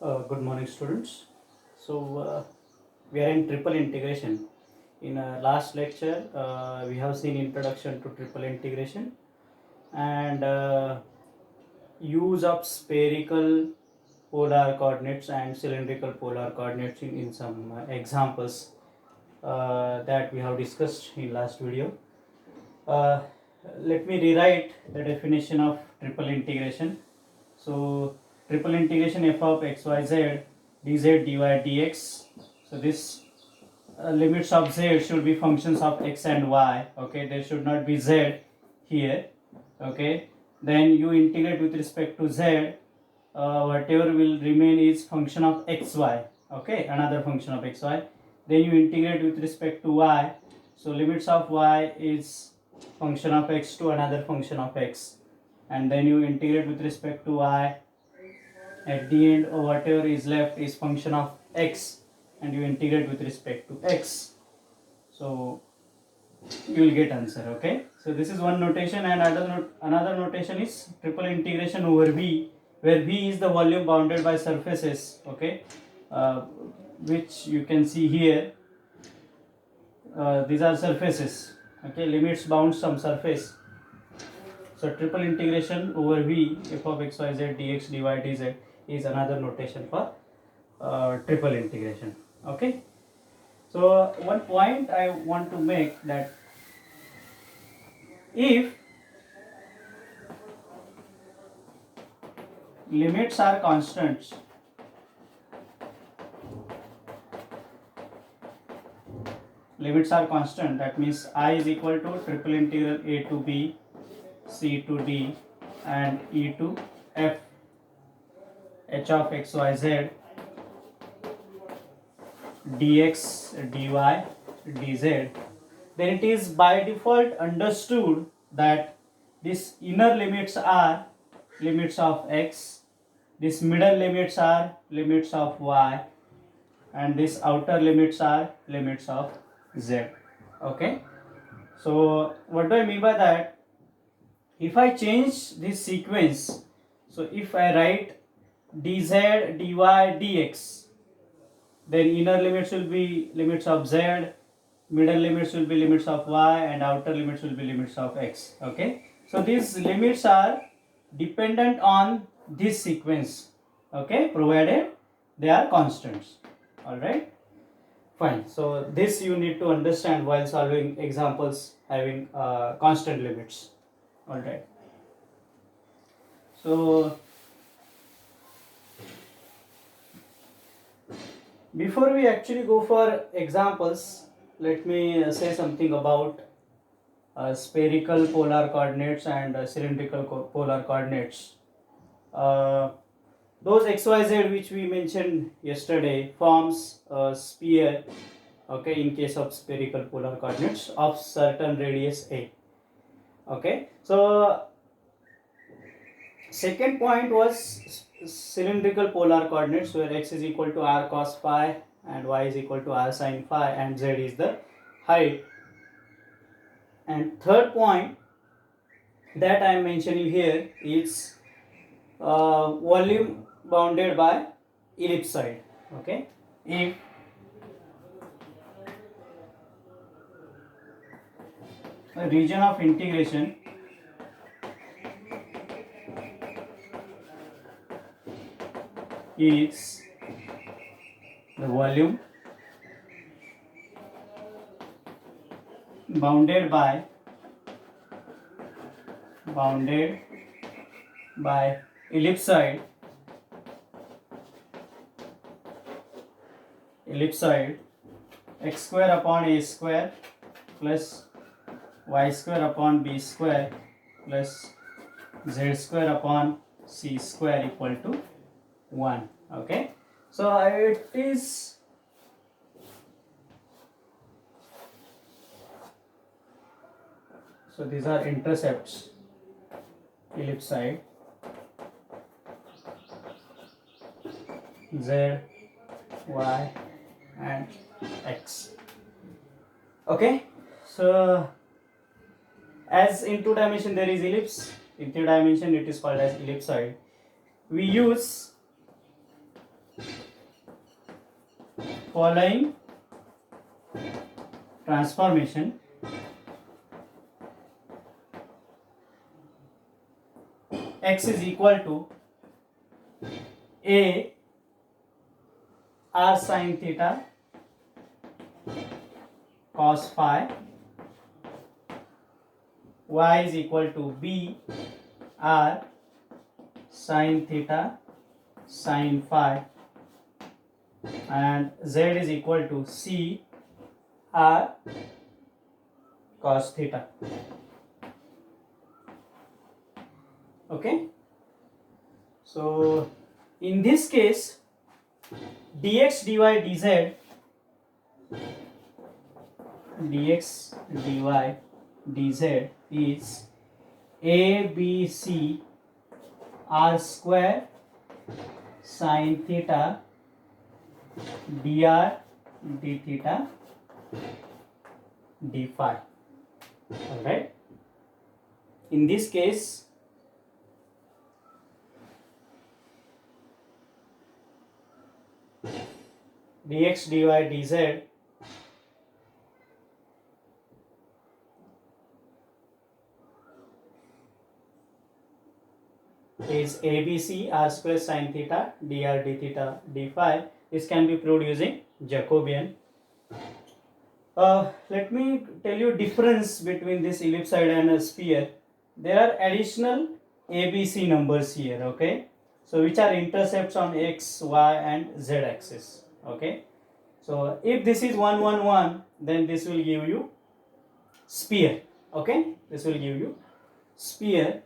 Good morning, students. We are in triple integration. In last lecture, we have seen introduction to triple integration and use of spherical polar coordinates and cylindrical polar coordinates in some examples that we have discussed in last video. Uh, Let me rewrite the definition of triple integration. So triple integration f of x y z dz dy dx. So this limits of z should be functions of x and y. Okay, there should not be z here. Okay, then you integrate with respect to z. Whatever will remain is function of xy. Okay, another function of xy. Then you integrate with respect to y. So limits of y is function of x to another function of x, and then you integrate with respect to y. At the end, whatever is left is function of x, and you integrate with respect to x. So you will get answer. Okay, so this is one notation, and another notation is triple integration over v, where v is the volume bounded by surfaces. Okay, which you can see here. These are surfaces. Okay, limits bound some surface. So triple integration over v f of x y z dx dy dz is another notation for triple integration. Okay, so one point I want to make, that if limits are constants, that means I is equal to triple integral a to b, c to d, and e to f h of x y z dx dy dz, then it is by default understood that these inner limits are limits of x, these middle limits are limits of y, and these outer limits are limits of z. Okay, so what do I mean by that? If I change this sequence, so if I write dz dy dx, then inner limits will be limits of z, middle limits will be limits of y, and outer limits will be limits of x. Okay, so these limits are dependent on this sequence. Okay, provided they are constants. All right, fine. So this you need to understand while solving examples having constant limits. All right, so before we actually go for examples, let me say something about spherical polar coordinates and cylindrical polar coordinates. Uh, those xyz which we mentioned yesterday forms a sphere, okay, in case of spherical polar coordinates of certain radius a. Okay, so second point was cylindrical polar coordinates, where x is equal to r cos phi and y is equal to r sin phi, and z is the height. And third point that I am mentioning here is volume bounded by ellipsoid. Okay, if a region of integration is the volume bounded by ellipsoid x square upon a square plus y square upon b square plus z square upon c square equal to 1. Okay, so it is so these are intercepts, ellipsoid z, y, and x. Okay, so as in 2 dimension there is ellipse, in 3 dimension it is called as ellipsoid. We use following transformation x is equal to a r sin theta cos phi, y is equal to b r sin theta sin phi, and z is equal to c r cos theta. Okay, so in this case dx dy dz is abc r square sin theta dr d theta d phi. All right, in this case dx dy dz is abc r square sin theta dr d theta d phi. This can be proved using Jacobian. Let me tell you difference between this ellipsoid and a sphere. There are additional abc numbers here, okay, so which are intercepts on x, y and z axis. Okay, so if this is 1 1 1, then this will give you sphere. Okay, this will give you sphere.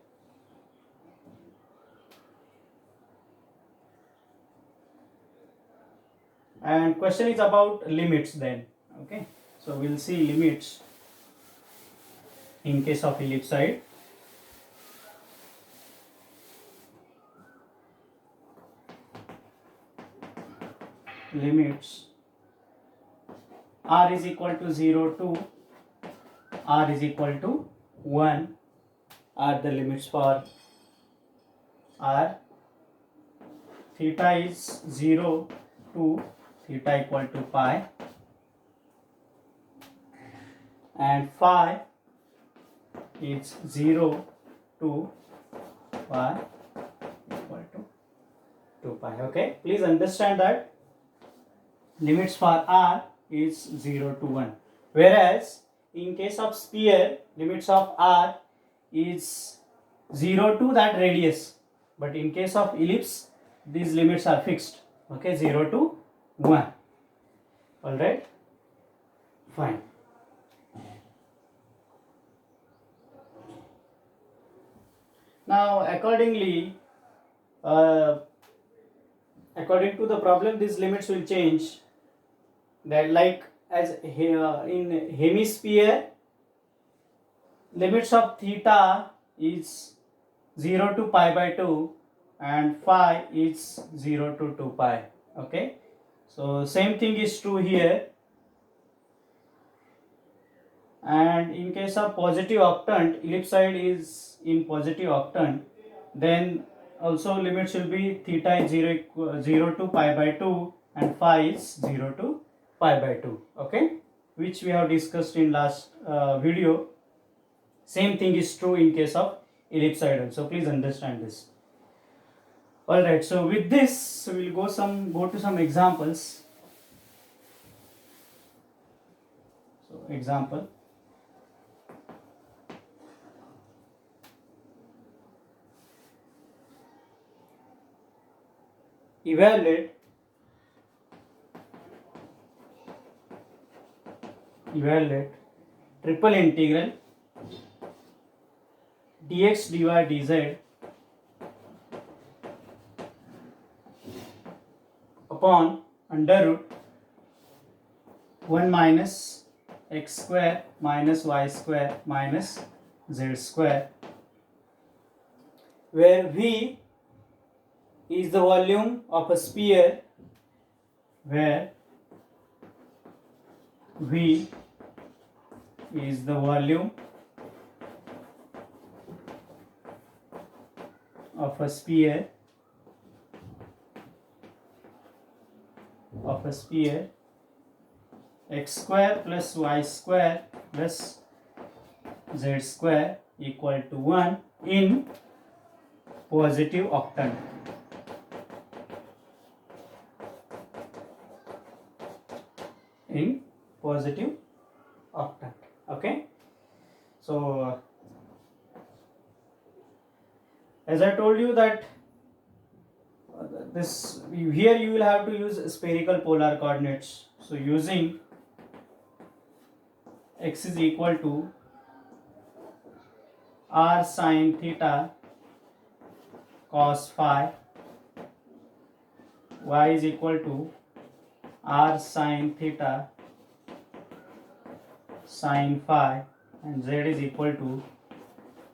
And question is about limits then. Okay, so we'll see limits in case of ellipsoid. Limits r is equal to 0 to r is equal to 1 are the limits for r. Theta is 0 to theta equal to pi, and phi is 0 to pi equal to 2 pi. Okay, please understand that limits for r is 0 to 1, whereas in case of sphere limits of r is 0 to that radius, but in case of ellipse these limits are fixed. Okay, 0 to 1. All right, fine. Now accordingly, according to the problem, these limits will change. That like as here in hemisphere, limits of theta is 0 to pi by 2 and phi is 0 to 2 pi. Okay, so same thing is true here. And in case of positive octant, ellipsoid is in positive octant, then also limits will be theta is 0 to pi by 2 and phi is 0 to pi by 2. Okay, which we have discussed in last video. Same thing is true in case of ellipsoid, so please understand this. All right, so with this we will go to some examples. So example, evaluate triple integral dx dy dz upon under root 1 minus x square minus y square minus z square, where V is the volume of a sphere, where V is the volume of a sphere x square plus y square plus z square equal to 1 in positive octant. In positive octant. Okay, so as I told you that this here you will have to use spherical polar coordinates. So using x is equal to r sin theta cos phi, y is equal to r sin theta sin phi, and z is equal to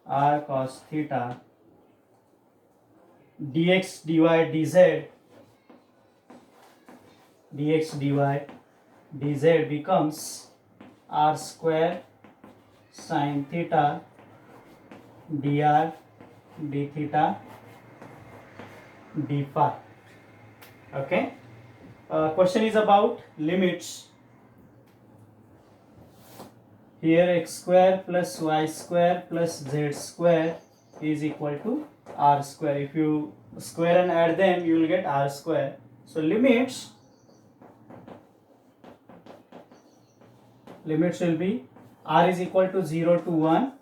r cos theta dx dy dz, dx dy dz becomes r square sin theta dr d theta d phi. Okay, question is about limits. Here x square plus y square plus z square is equal to r square. If you square and add them, you will get r square. So limits will be r is equal to 0 to 1.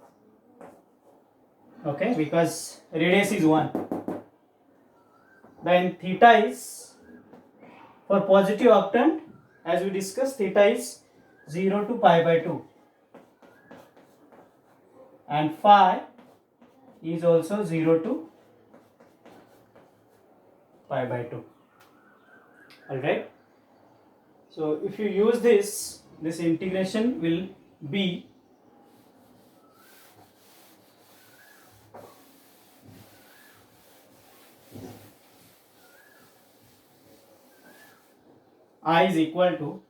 Okay, because radius is 1. Then theta is, for positive octant, as we discussed, theta is 0 to pi by 2, and phi is also 0 to pi by 2. Alright, so if you use this integration will be I is equal to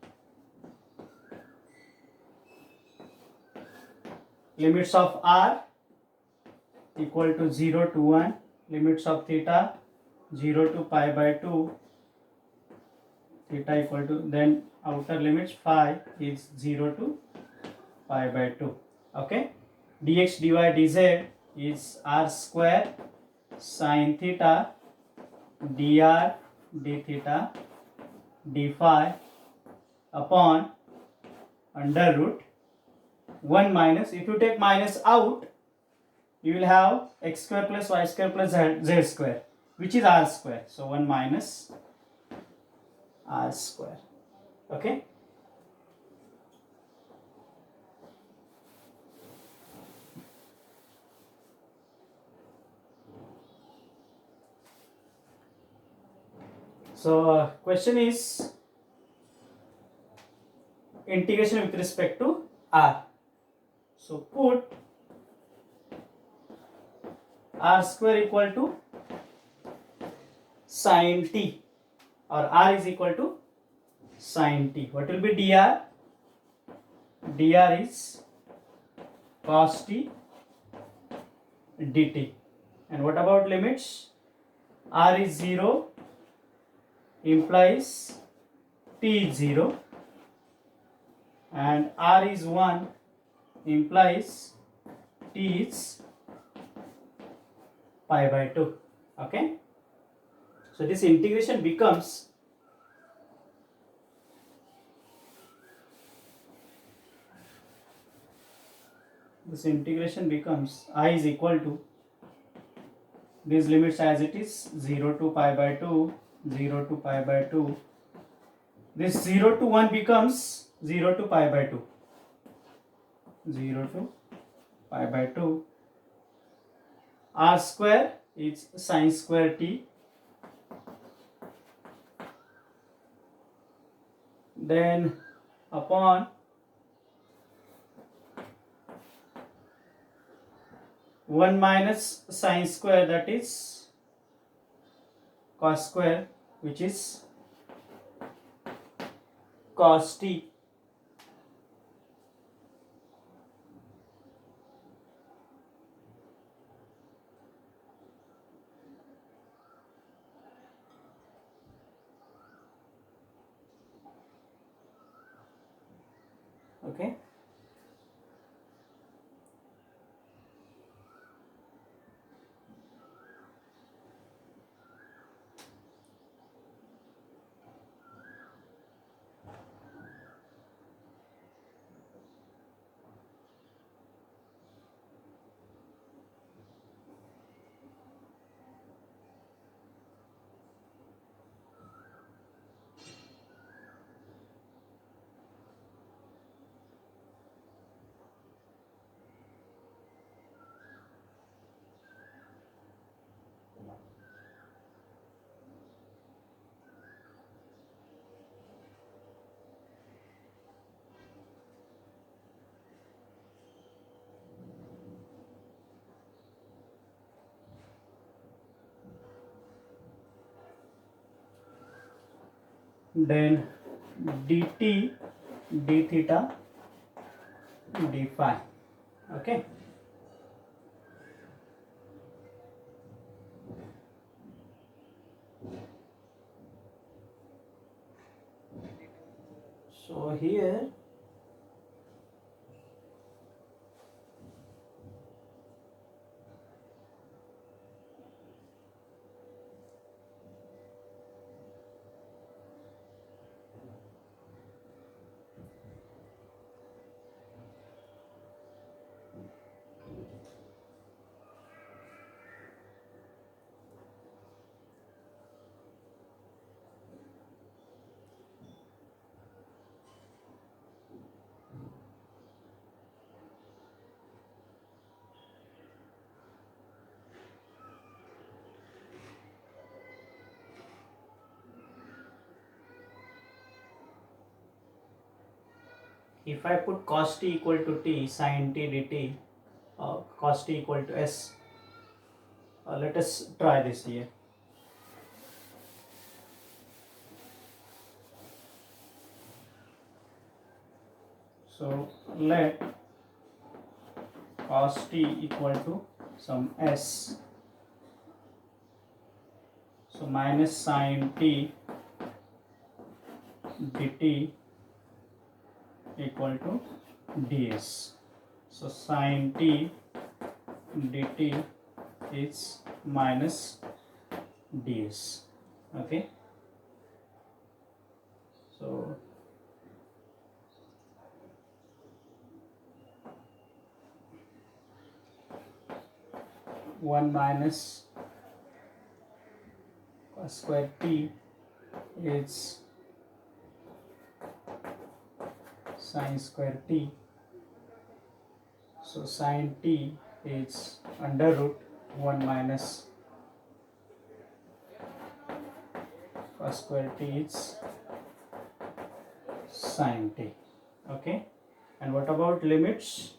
limits of r equal to 0 to 1, limits of theta 0 to pi by 2, theta equal to, then outer limits phi is 0 to pi by 2. Okay, dx dy dz is r square sin theta dr d theta d phi upon under root 1 minus, if you take minus out, you will have x square plus y square plus z square, which is r square. So 1 minus r square. Okay, so question is integration with respect to r. So put r square equal to sin t, or r is equal to sin t. What will be dr? Dr is cos t dt. And what about limits? R is 0 implies t is 0, and r is 1 implies t is pi by 2. Okay, so this integration becomes I is equal to these limits as it is 0 to pi by 2, 0 to pi by 2. This 0 to 1 becomes 0 to pi by 2, 0 to pi by 2. R square is sin square t, then upon 1 minus sin square, that is cos square, which is cos t. then dt d theta d phi. Okay. So here if I put cos t equal to t sin t dt, cos t equal to s, let us try this here. So let cos t equal to some s, so minus sin t dt equal to ds. So sin t dt is minus ds. Okay. So 1 minus cos square t is sin square t. So sin t is under root 1 minus cos square t is sin t. Okay. And what about limits?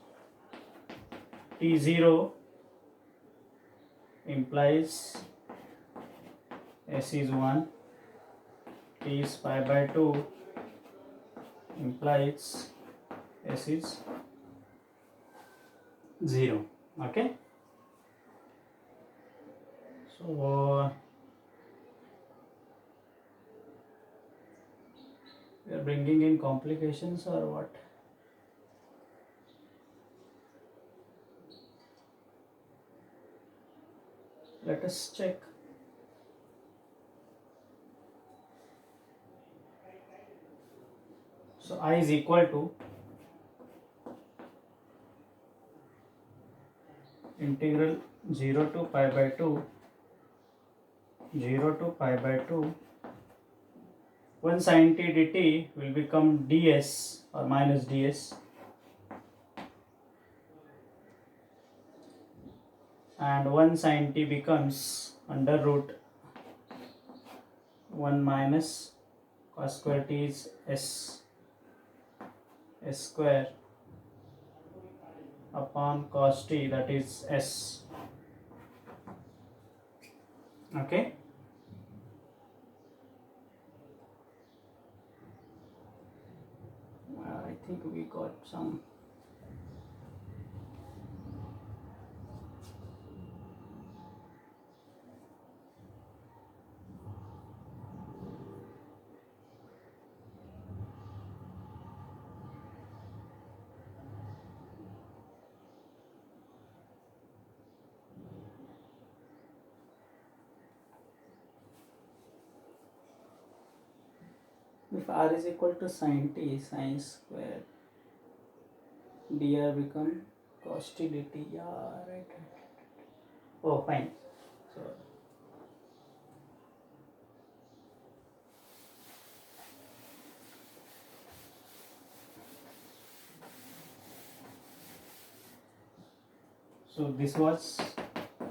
T0 implies s is 1, t is pi by 2 implies s is 0. Okay. So we are bringing in complications or what? Let us check. So I is equal to integral 0 to pi by 2, 0 to pi by 2, 1 sin t dt will become ds or minus ds, and 1 sin t becomes under root 1 minus cos square t is s square upon cos t, that is s. Okay. I think we got some. If r is equal to sin t, sin square dr become cos t dt. Yeah, right. Oh, fine. So this was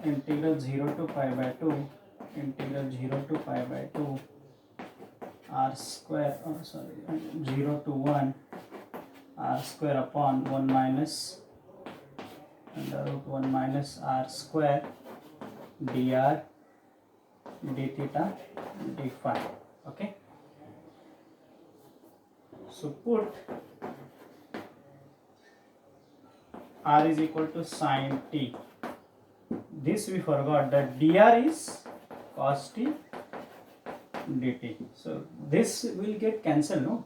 integral 0 to pi by 2, integral 0 to pi by 2 r square, 0 to 1 r square upon 1 minus under root 1 minus r square dr d theta d phi. Okay. So put r is equal to sine t. This we forgot that dr is cos t dt. So this will get cancelled, no?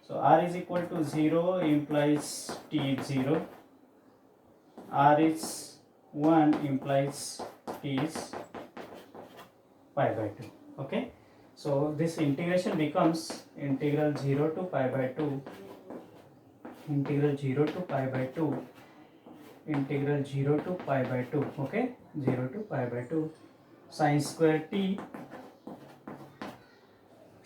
So r is equal to 0 implies t is 0. R is 1 implies t is pi by 2. Okay. So this integration becomes integral 0 to pi by 2, integral 0 to pi by 2, integral 0 to pi by 2. Okay. 0 to pi by 2 sine square t.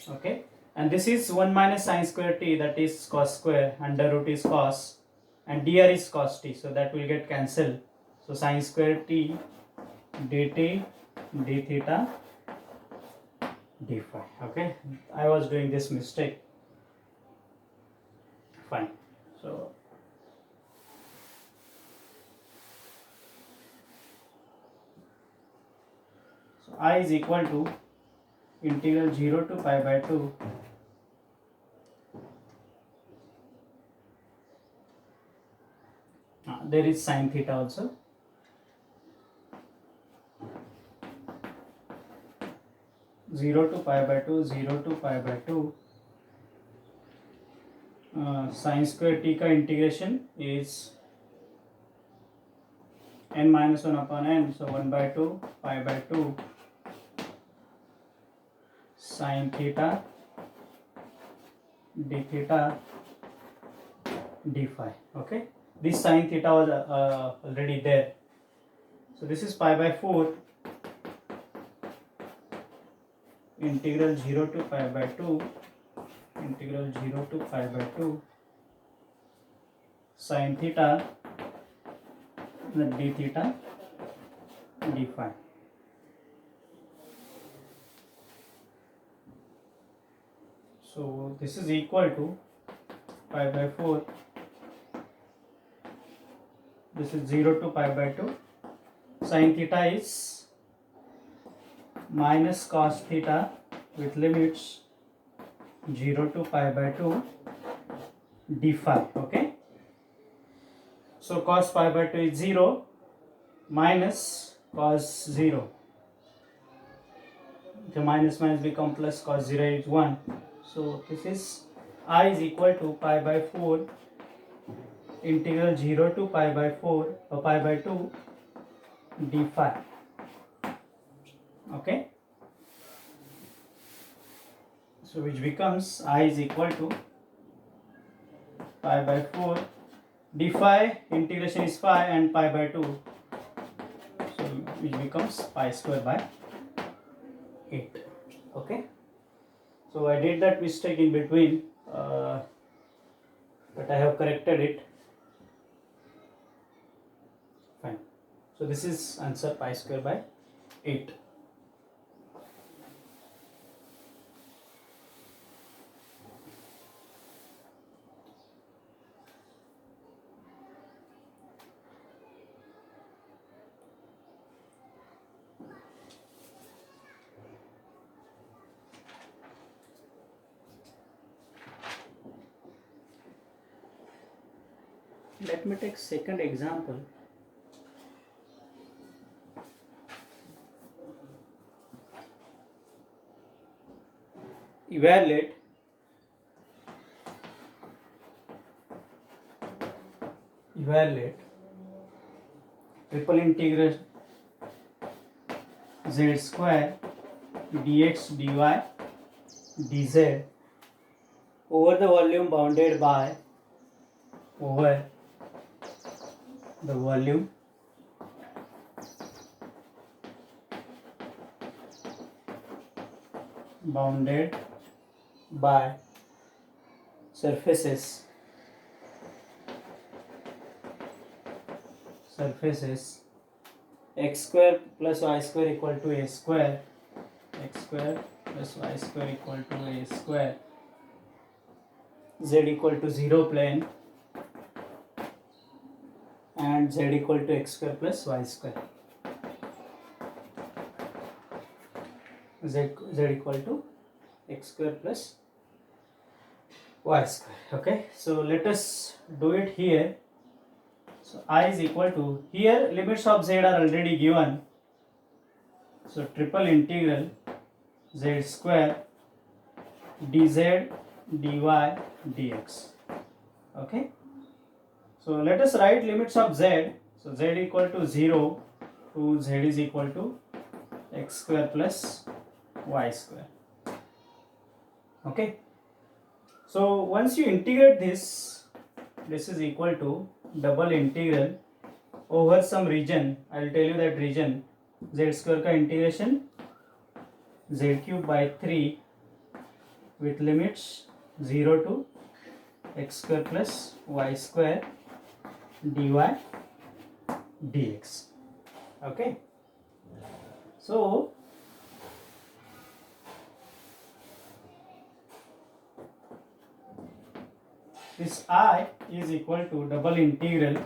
Okay. And this is 1 minus sine square t, that is cos square, under root is cos, and dr is cos t, so that will get cancelled. So sine square t dt d theta d phi. Okay, I was doing this mistake. Fine. So I is equal to integral 0 to pi by 2 there is sine theta also. Zero to pi by 2, 0 to pi by 2. Sine square t का integration is n minus 1 upon n, so 1 by 2 pi by 2 sine theta d theta d phi. Okay, this sine theta was already there. So this is pi by 4 integral 0 to pi by 2, integral 0 to pi by 2 sine theta d theta d phi. So this is equal to pi by 4, this is 0 to pi by 2, sine theta is minus cos theta with limits 0 to pi by 2 d phi. Okay, so cos pi by 2 is 0 minus cos 0, the minus minus become plus, cos 0 is 1. So this is I is equal to pi by 4 integral 0 to pi by 4 or pi by 2 d phi. Okay, so which becomes I is equal to pi by 4 d phi, integration is phi and pi by 2, so which becomes pi square by 8. Okay, so I did that mistake in between, but I have corrected it. Fine. So this is answer, pi square by 8. Let me take second example. Evaluate triple integral z square dx dy dz over the volume bounded by the volume bounded by surfaces x square plus y square equal to a square, x square plus y square equal to a square, z equal to 0 plane, and z equal to x square plus y square, z equal to x square plus y square. Okay, so let us do it here. So I is equal to, here limits of z are already given, so triple integral z square dz dy dx. Okay, so let us write limits of z. So z equal to 0 to z is equal to x square plus y square. Okay, so once you integrate this, this is equal to double integral over some region. I will tell you that region, z square का integration z cube by 3 with limits 0 to x square plus y square dy dx. Okay, so this I is equal to double integral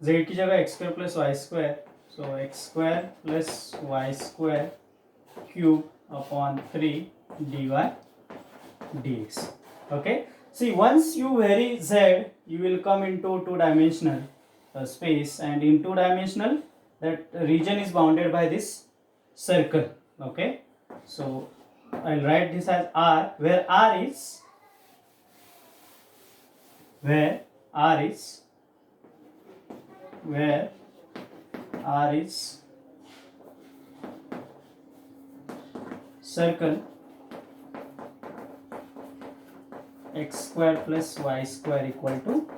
z की जगह x square plus y square, so x square plus y square cube upon 3 dy dx. Okay, see, once you vary z, you will come into two-dimensional space, and in two-dimensional that region is bounded by this circle. Okay, so I'll write this as r, where r is where r is where r is circle x square plus y square equal to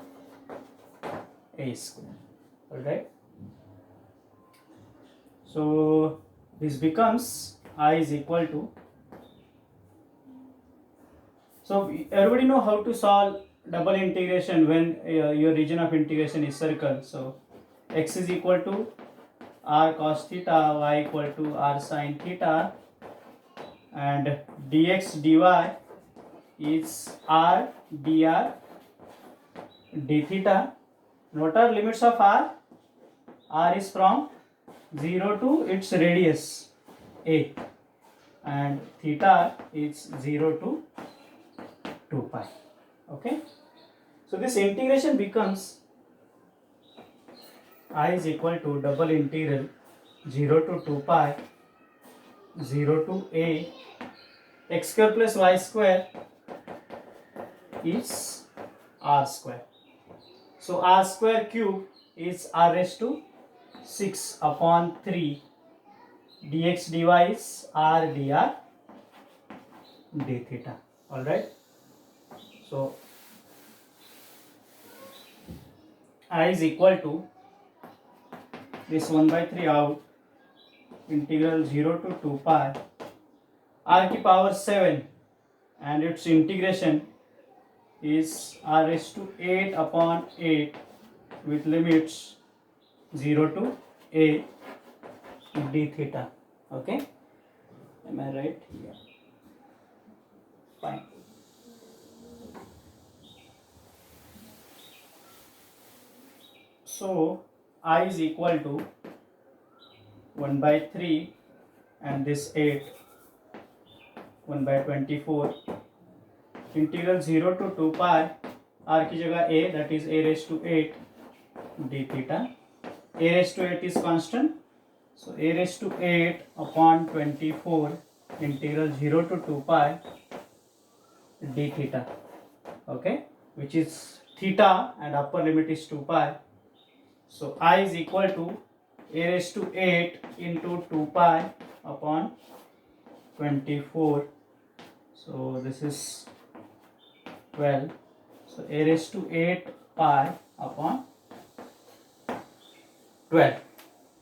a square. All right, so this becomes I is equal to, so everybody know how to solve double integration when your region of integration is circle. So x is equal to r cos theta, y equal to r sin theta, and dx dy is r dr d theta. What are limits of r? R is from 0 to its radius a, and theta is 0 to 2 pi. Okay, so this integration becomes I is equal to double integral 0 to 2 pi 0 to a x square plus y square is r square. So r square cube is r raised to 6 upon 3 dx dy is r dr d theta. All right, so I is equal to this 1 by 3 out, integral 0 to 2 pi r की power 7, and its integration is r raised to 8 upon 8 with limits 0 to a d theta. Okay, am I right here? Fine. So I is equal to 1 by 3 and this 8, 1 by 24, integral 0 to 2 pi r की जगह a, that is a raised to 8 d theta. A raised to 8 is constant, so a raised to 8 upon 24 integral 0 to 2 pi d theta. Okay, which is theta and upper limit is 2 pi. So I is equal to a raised to 8 into 2 pi upon 24. So this is 12. So a raised to 8 pi upon 12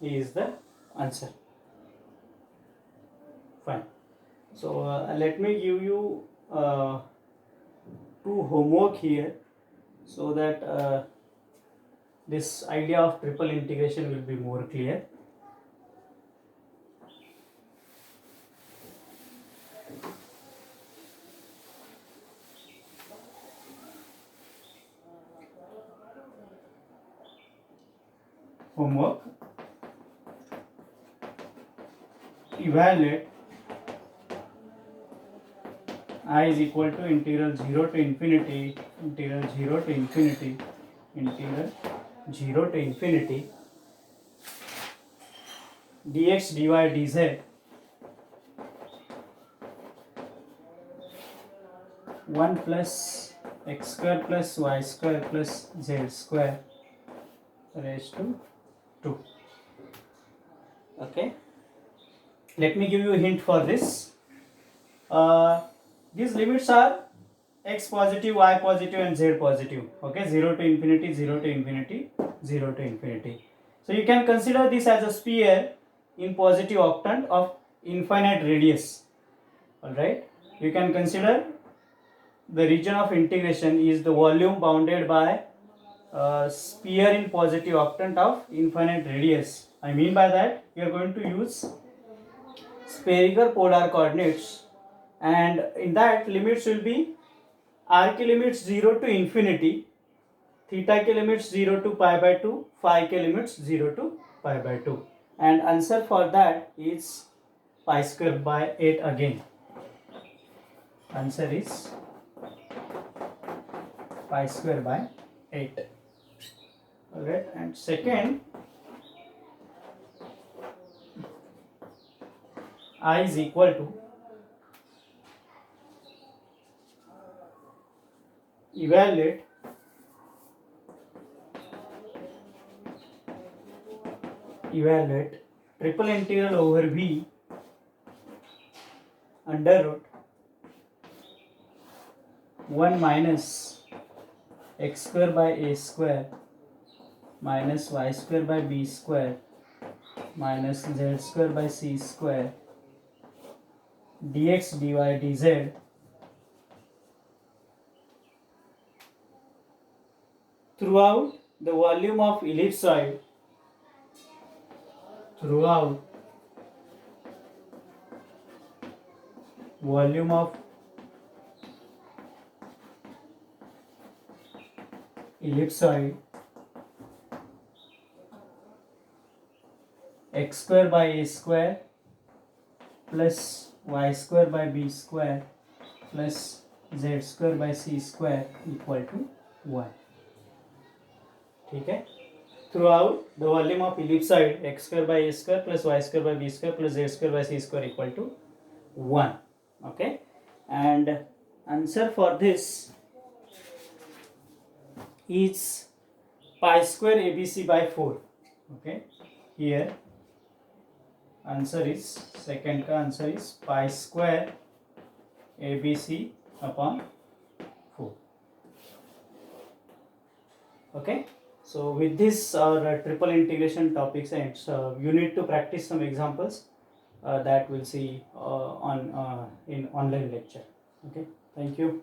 is the answer. Fine. So let me give you two homework here, so that this idea of triple integration will be more clear. Homework: evaluate I is equal to integral 0 to infinity, integral 0 to infinity, integral 0 to infinity dx dy dz 1 plus x square plus y square plus z square raised to 2. Okay, let me give you a hint for this. These limits are x positive, y positive and z positive. Okay, 0 to infinity, 0 to infinity, 0 to infinity. So you can consider this as a sphere in positive octant of infinite radius. Alright, you can consider the region of integration is the volume bounded by sphere in positive octant of infinite radius. I mean by that, you are going to use spherical polar coordinates, and in that limits will be r ki limits 0 to infinity, theta ki limits 0 to pi by 2, phi ki limits 0 to pi by 2, and answer for that is pi square by 8 again. Answer is pi square by 8. Alright, and second, I is equal to evaluate triple integral over V under root 1 minus x square by a square minus y square by b square minus z square by c square dx dy dz throughout the volume of ellipsoid, throughout volume of ellipsoid x square by a square plus y square by b square plus z square by c square equal to 1. ठीक है, throughout the volume of ellipsoid x square by a square plus y square by b square plus z square by c square equal to 1. Okay, and answer for this is pi square abc by 4. Okay, here answer is, second ka answer is pi square abc upon 4. Okay, so with this our triple integration topics ends. You need to practice some examples that we'll see in online lecture. Okay, thank you.